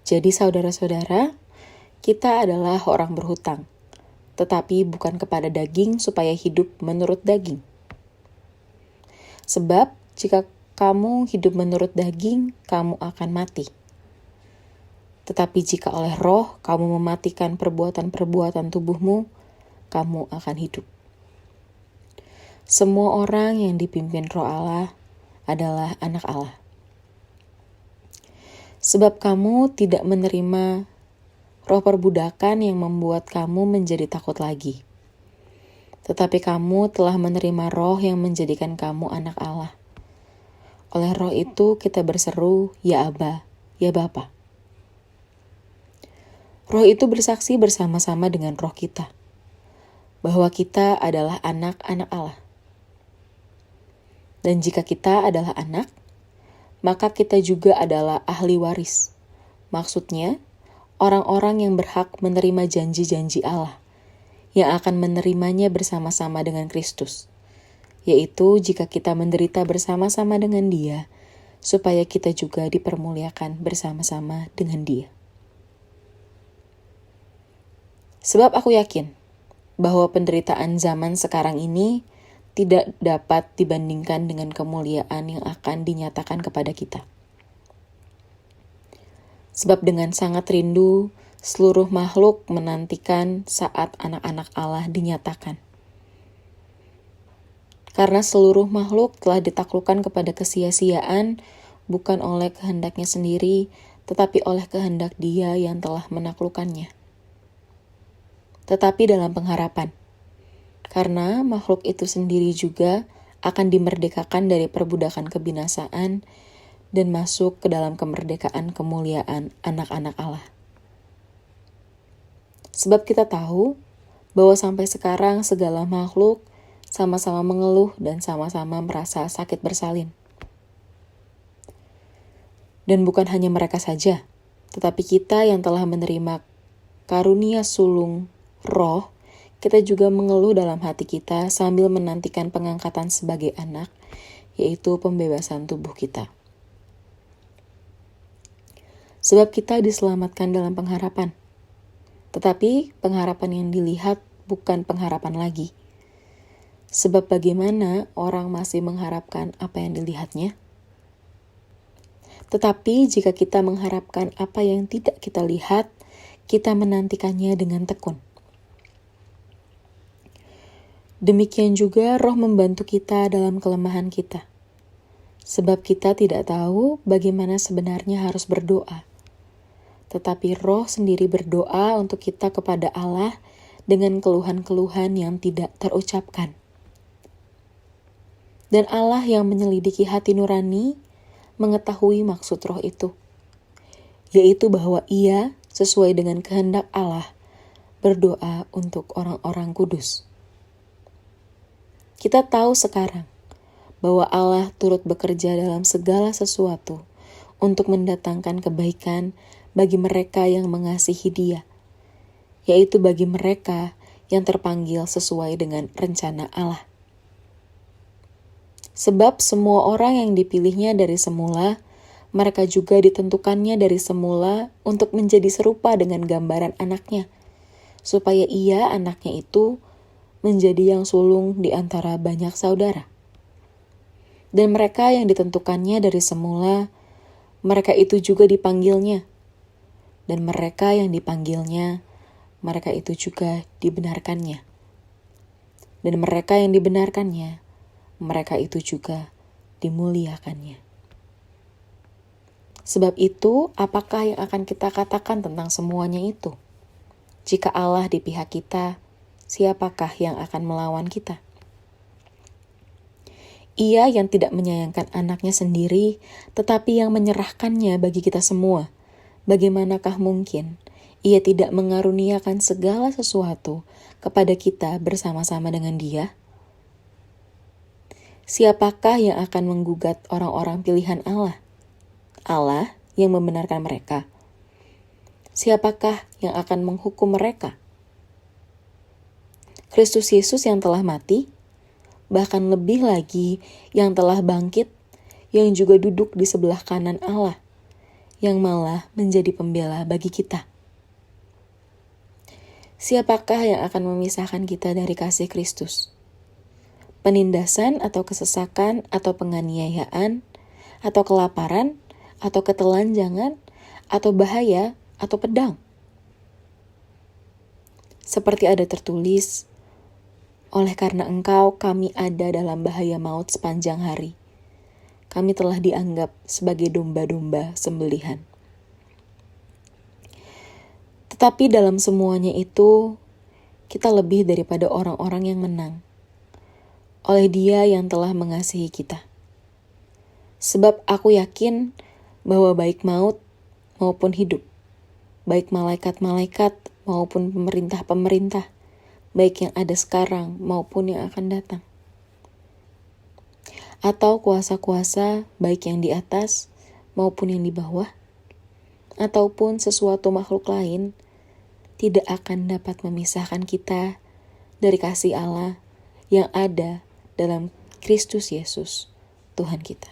Jadi saudara-saudara, kita adalah orang berhutang, tetapi bukan kepada daging supaya hidup menurut daging. Sebab jika kamu hidup menurut daging, kamu akan mati. Tetapi jika oleh roh kamu mematikan perbuatan-perbuatan tubuhmu, kamu akan hidup. Semua orang yang dipimpin roh Allah adalah anak Allah. Sebab kamu tidak menerima roh perbudakan yang membuat kamu menjadi takut lagi. Tetapi kamu telah menerima roh yang menjadikan kamu anak Allah. Oleh roh itu kita berseru, ya Aba, ya Bapa. Roh itu bersaksi bersama-sama dengan roh kita, bahwa kita adalah anak-anak Allah. Dan jika kita adalah anak, maka kita juga adalah ahli waris. Maksudnya, orang-orang yang berhak menerima janji-janji Allah, yang akan menerimanya bersama-sama dengan Kristus, yaitu jika kita menderita bersama-sama dengan Dia, supaya kita juga dipermuliakan bersama-sama dengan Dia. Sebab aku yakin bahwa penderitaan zaman sekarang ini tidak dapat dibandingkan dengan kemuliaan yang akan dinyatakan kepada kita. Sebab dengan sangat rindu, seluruh makhluk menantikan saat anak-anak Allah dinyatakan. Karena seluruh makhluk telah ditaklukkan kepada kesia-siaan, bukan oleh kehendaknya sendiri, tetapi oleh kehendak Dia yang telah menaklukkannya. Tetapi dalam pengharapan, karena makhluk itu sendiri juga akan dimerdekakan dari perbudakan kebinasaan dan masuk ke dalam kemerdekaan kemuliaan anak-anak Allah. Sebab kita tahu bahwa sampai sekarang segala makhluk sama-sama mengeluh dan sama-sama merasa sakit bersalin. Dan bukan hanya mereka saja, Tetapi kita yang telah menerima karunia sulung roh, kita juga mengeluh dalam hati kita sambil menantikan pengangkatan sebagai anak, yaitu pembebasan tubuh kita. Sebab kita diselamatkan dalam pengharapan. Tetapi pengharapan yang dilihat bukan pengharapan lagi. Sebab bagaimana orang masih mengharapkan apa yang dilihatnya? Tetapi jika kita mengharapkan apa yang tidak kita lihat, kita menantikannya dengan tekun. Demikian juga Roh membantu kita dalam kelemahan kita. Sebab kita tidak tahu bagaimana sebenarnya harus berdoa. Tetapi Roh sendiri berdoa untuk kita kepada Allah dengan keluhan-keluhan yang tidak terucapkan. Dan Allah yang menyelidiki hati nurani mengetahui maksud Roh itu, yaitu bahwa Ia sesuai dengan kehendak Allah berdoa untuk orang-orang kudus. Kita tahu sekarang bahwa Allah turut bekerja dalam segala sesuatu untuk mendatangkan kebaikan bagi mereka yang mengasihi Dia, yaitu bagi mereka yang terpanggil sesuai dengan rencana Allah. Sebab semua orang yang dipilihnya dari semula, mereka juga ditentukannya dari semula untuk menjadi serupa dengan gambaran anaknya, supaya Ia, anaknya itu, menjadi yang sulung di antara banyak saudara. Dan mereka yang ditentukannya dari semula, mereka itu juga dipanggilnya. Dan mereka yang dipanggilnya, mereka itu juga dibenarkannya. Dan mereka yang dibenarkannya, mereka itu juga dimuliakannya. Sebab itu, apakah yang akan kita katakan tentang semuanya itu? Jika Allah di pihak kita, siapakah yang akan melawan kita? Ia yang tidak menyayangkan anaknya sendiri, tetapi yang menyerahkannya bagi kita semua. Bagaimanakah mungkin Ia tidak mengaruniakan segala sesuatu kepada kita bersama-sama dengan Dia? Siapakah yang akan menggugat orang-orang pilihan Allah? Allah yang membenarkan mereka. Siapakah yang akan menghukum mereka? Kristus Yesus yang telah mati, bahkan lebih lagi yang telah bangkit, yang juga duduk di sebelah kanan Allah, yang malah menjadi pembela bagi kita. Siapakah yang akan memisahkan kita dari kasih Kristus? Penindasan atau kesesakan atau penganiayaan atau kelaparan atau ketelanjangan atau bahaya atau pedang? Seperti ada tertulis, oleh karena Engkau kami ada dalam bahaya maut sepanjang hari. Kami telah dianggap sebagai domba-domba sembelihan. Tetapi dalam semuanya itu, kita lebih daripada orang-orang yang menang, oleh Dia yang telah mengasihi kita. Sebab aku yakin bahwa baik maut maupun hidup, baik malaikat-malaikat maupun pemerintah-pemerintah, baik yang ada sekarang maupun yang akan datang, atau kuasa-kuasa baik yang di atas maupun yang di bawah, ataupun sesuatu makhluk lain, tidak akan dapat memisahkan kita dari kasih Allah yang ada dalam Kristus Yesus, Tuhan kita.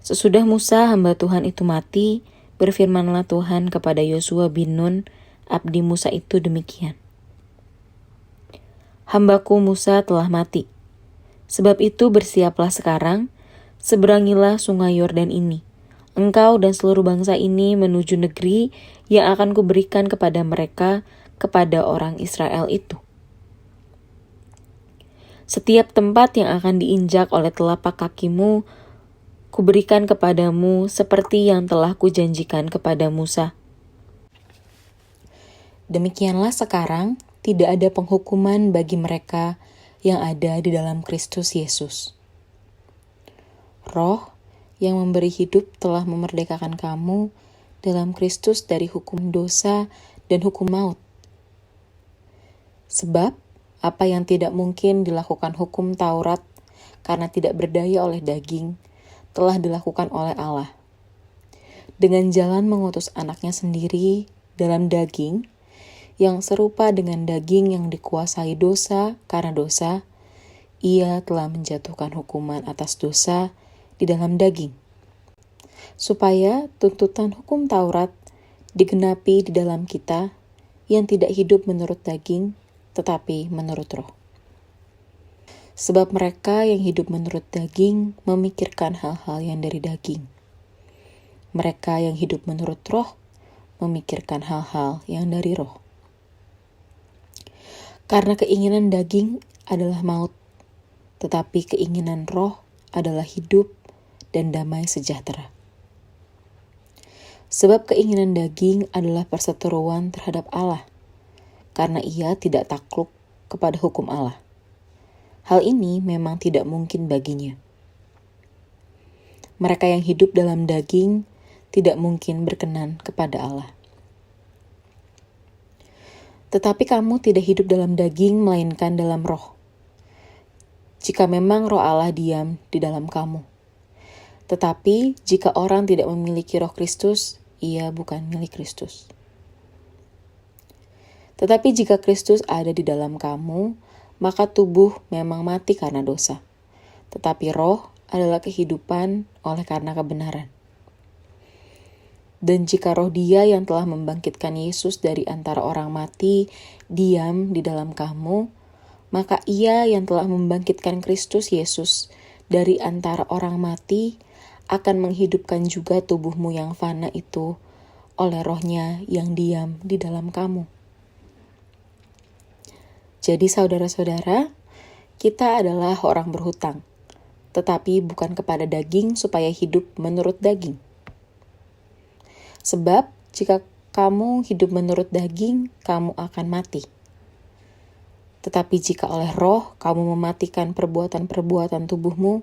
Sesudah Musa hamba Tuhan itu mati, berfirmanlah Tuhan kepada Yosua bin Nun, abdi Musa itu demikian. Hambaku Musa telah mati. Sebab itu bersiaplah sekarang, seberangilah sungai Yordan ini. Engkau dan seluruh bangsa ini menuju negeri yang akan kuberikan kepada mereka, kepada orang Israel itu. Setiap tempat yang akan diinjak oleh telapak kakimu, kuberikan kepadamu seperti yang telah kujanjikan kepada Musa. Demikianlah sekarang, tidak ada penghukuman bagi mereka yang ada di dalam Kristus Yesus. Roh yang memberi hidup telah memerdekakan kamu dalam Kristus dari hukum dosa dan hukum maut. Sebab, apa yang tidak mungkin dilakukan hukum Taurat karena tidak berdaya oleh daging, telah dilakukan oleh Allah, dengan jalan mengutus anaknya sendiri dalam daging, yang serupa dengan daging yang dikuasai dosa karena dosa, ia telah menjatuhkan hukuman atas dosa di dalam daging, supaya tuntutan hukum Taurat digenapi di dalam kita yang tidak hidup menurut daging, tetapi menurut roh. Sebab mereka yang hidup menurut daging memikirkan hal-hal yang dari daging. Mereka yang hidup menurut roh memikirkan hal-hal yang dari roh. Karena keinginan daging adalah maut, tetapi keinginan roh adalah hidup dan damai sejahtera. Sebab keinginan daging adalah perseteruan terhadap Allah, karena ia tidak takluk kepada hukum Allah. Hal ini memang tidak mungkin baginya. Mereka yang hidup dalam daging tidak mungkin berkenan kepada Allah. Tetapi kamu tidak hidup dalam daging, melainkan dalam roh. Jika memang roh Allah diam di dalam kamu. Tetapi jika orang tidak memiliki roh Kristus, ia bukan milik Kristus. Tetapi jika Kristus ada di dalam kamu, maka tubuh memang mati karena dosa. Tetapi roh adalah kehidupan oleh karena kebenaran. Dan jika roh Dia yang telah membangkitkan Yesus dari antara orang mati diam di dalam kamu, maka Ia yang telah membangkitkan Kristus Yesus dari antara orang mati akan menghidupkan juga tubuhmu yang fana itu oleh roh-Nya yang diam di dalam kamu. Jadi saudara-saudara, kita adalah orang berhutang, tetapi bukan kepada daging supaya hidup menurut daging. Sebab jika kamu hidup menurut daging, kamu akan mati. Tetapi jika oleh roh kamu mematikan perbuatan-perbuatan tubuhmu,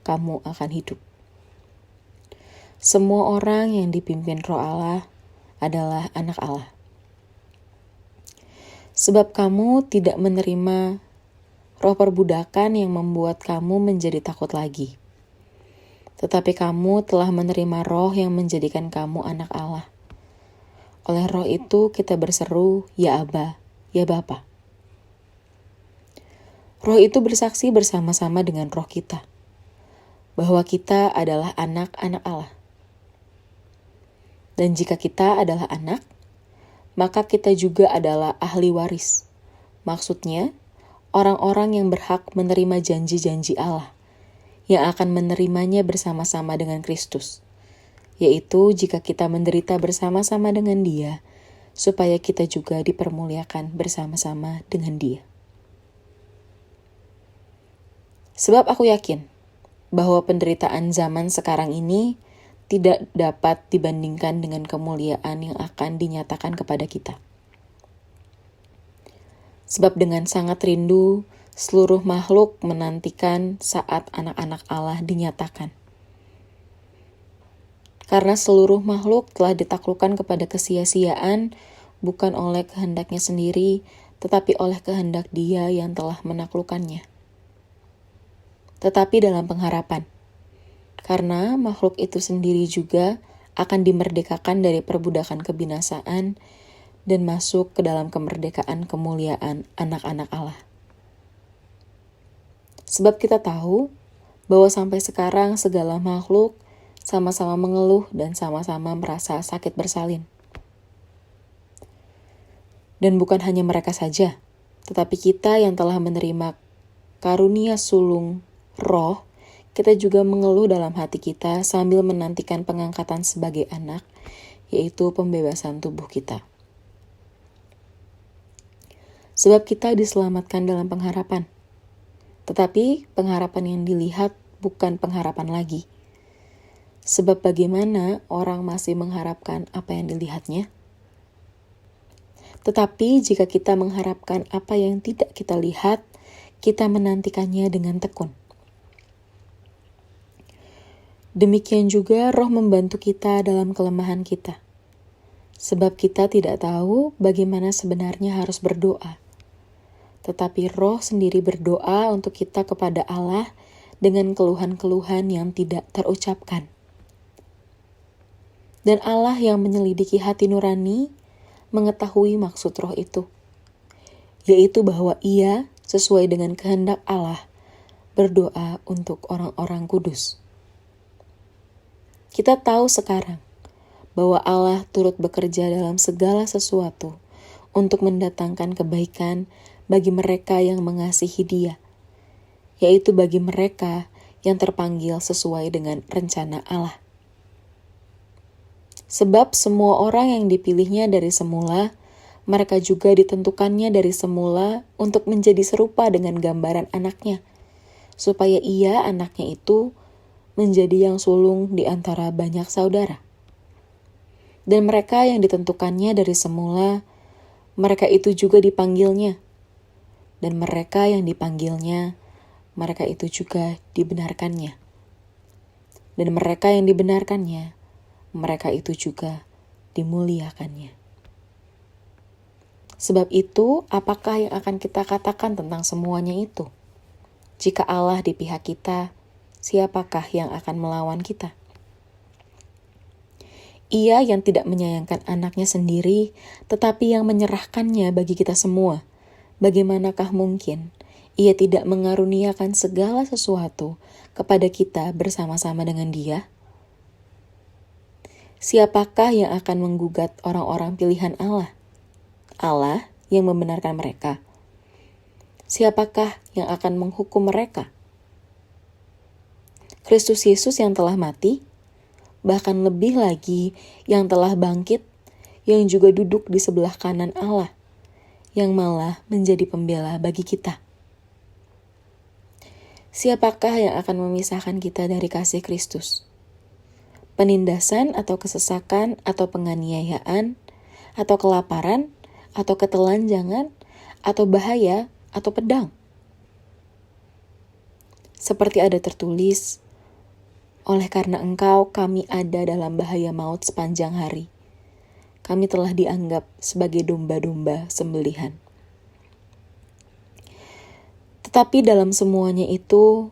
kamu akan hidup. Semua orang yang dipimpin roh Allah adalah anak Allah. Sebab kamu tidak menerima roh perbudakan yang membuat kamu menjadi takut lagi. Tetapi kamu telah menerima roh yang menjadikan kamu anak Allah. Oleh roh itu kita berseru, ya Aba, ya Bapa. Roh itu bersaksi bersama-sama dengan roh kita, bahwa kita adalah anak-anak Allah. Dan jika kita adalah anak, maka kita juga adalah ahli waris. Maksudnya, orang-orang yang berhak menerima janji-janji Allah, yang akan menerimanya bersama-sama dengan Kristus, yaitu jika kita menderita bersama-sama dengan Dia, supaya kita juga dipermuliakan bersama-sama dengan Dia. Sebab aku yakin bahwa penderitaan zaman sekarang ini tidak dapat dibandingkan dengan kemuliaan yang akan dinyatakan kepada kita. Sebab dengan sangat rindu, seluruh makhluk menantikan saat anak-anak Allah dinyatakan. Karena seluruh makhluk telah ditaklukkan kepada kesia-siaan, bukan oleh kehendaknya sendiri, tetapi oleh kehendak Dia yang telah menaklukkannya. Tetapi dalam pengharapan, karena makhluk itu sendiri juga akan dimerdekakan dari perbudakan kebinasaan dan masuk ke dalam kemerdekaan kemuliaan anak-anak Allah. Sebab kita tahu bahwa sampai sekarang segala makhluk sama-sama mengeluh dan sama-sama merasa sakit bersalin. Dan bukan hanya mereka saja, tetapi kita yang telah menerima karunia sulung roh, kita juga mengeluh dalam hati kita sambil menantikan pengangkatan sebagai anak, yaitu pembebasan tubuh kita. Sebab kita diselamatkan dalam pengharapan. Tetapi pengharapan yang dilihat bukan pengharapan lagi. Sebab bagaimana orang masih mengharapkan apa yang dilihatnya? Tetapi jika kita mengharapkan apa yang tidak kita lihat, kita menantikannya dengan tekun. Demikian juga roh membantu kita dalam kelemahan kita. Sebab kita tidak tahu bagaimana sebenarnya harus berdoa. Tetapi roh sendiri berdoa untuk kita kepada Allah dengan keluhan-keluhan yang tidak terucapkan. Dan Allah yang menyelidiki hati nurani mengetahui maksud roh itu, yaitu bahwa Ia sesuai dengan kehendak Allah berdoa untuk orang-orang kudus. Kita tahu sekarang bahwa Allah turut bekerja dalam segala sesuatu untuk mendatangkan kebaikan bagi mereka yang mengasihi Dia, yaitu bagi mereka yang terpanggil sesuai dengan rencana Allah. Sebab semua orang yang dipilihnya dari semula, mereka juga ditentukannya dari semula untuk menjadi serupa dengan gambaran anaknya, supaya Ia, anaknya itu, menjadi yang sulung di antara banyak saudara. Dan mereka yang ditentukannya dari semula, mereka itu juga dipanggilnya. Dan mereka yang dipanggilnya, mereka itu juga dibenarkannya. Dan mereka yang dibenarkannya, mereka itu juga dimuliakannya. Sebab itu, apakah yang akan kita katakan tentang semuanya itu? Jika Allah di pihak kita, siapakah yang akan melawan kita? Ia yang tidak menyayangkan anaknya sendiri, tetapi yang menyerahkannya bagi kita semua. Bagaimanakah mungkin Ia tidak mengaruniakan segala sesuatu kepada kita bersama-sama dengan Dia? Siapakah yang akan menggugat orang-orang pilihan Allah? Allah yang membenarkan mereka. Siapakah yang akan menghukum mereka? Kristus Yesus yang telah mati, bahkan lebih lagi yang telah bangkit, yang juga duduk di sebelah kanan Allah, yang malah menjadi pembela bagi kita. Siapakah yang akan memisahkan kita dari kasih Kristus? Penindasan atau kesesakan atau penganiayaan atau kelaparan atau ketelanjangan atau bahaya atau pedang? Seperti ada tertulis, oleh karena Engkau kami ada dalam bahaya maut sepanjang hari. Kami telah dianggap sebagai domba-domba sembelihan. Tetapi dalam semuanya itu,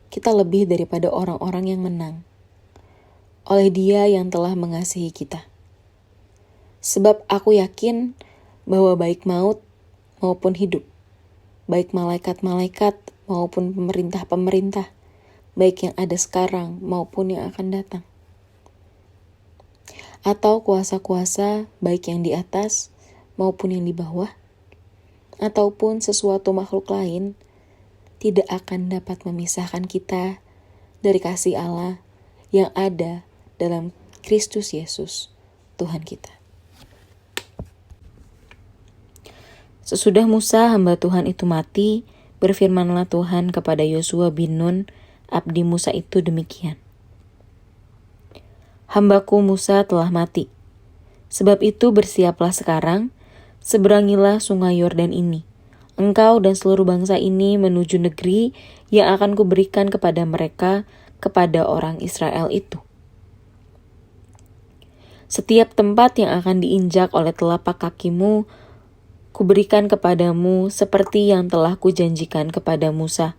kita lebih daripada orang-orang yang menang, oleh Dia yang telah mengasihi kita. Sebab aku yakin bahwa baik maut maupun hidup, baik malaikat-malaikat maupun pemerintah-pemerintah, baik yang ada sekarang maupun yang akan datang, atau kuasa-kuasa baik yang di atas maupun yang di bawah, ataupun sesuatu makhluk lain, tidak akan dapat memisahkan kita dari kasih Allah yang ada dalam Kristus Yesus, Tuhan kita. Sesudah Musa hamba Tuhan itu mati, berfirmanlah Tuhan kepada Yosua bin Nun, abdi Musa itu demikian. Hambaku Musa telah mati. Sebab itu bersiaplah sekarang, seberangilah sungai Yordan ini. Engkau dan seluruh bangsa ini menuju negeri yang akan kuberikan kepada mereka, kepada orang Israel itu. Setiap tempat yang akan diinjak oleh telapak kakimu, kuberikan kepadamu seperti yang telah kujanjikan kepada Musa.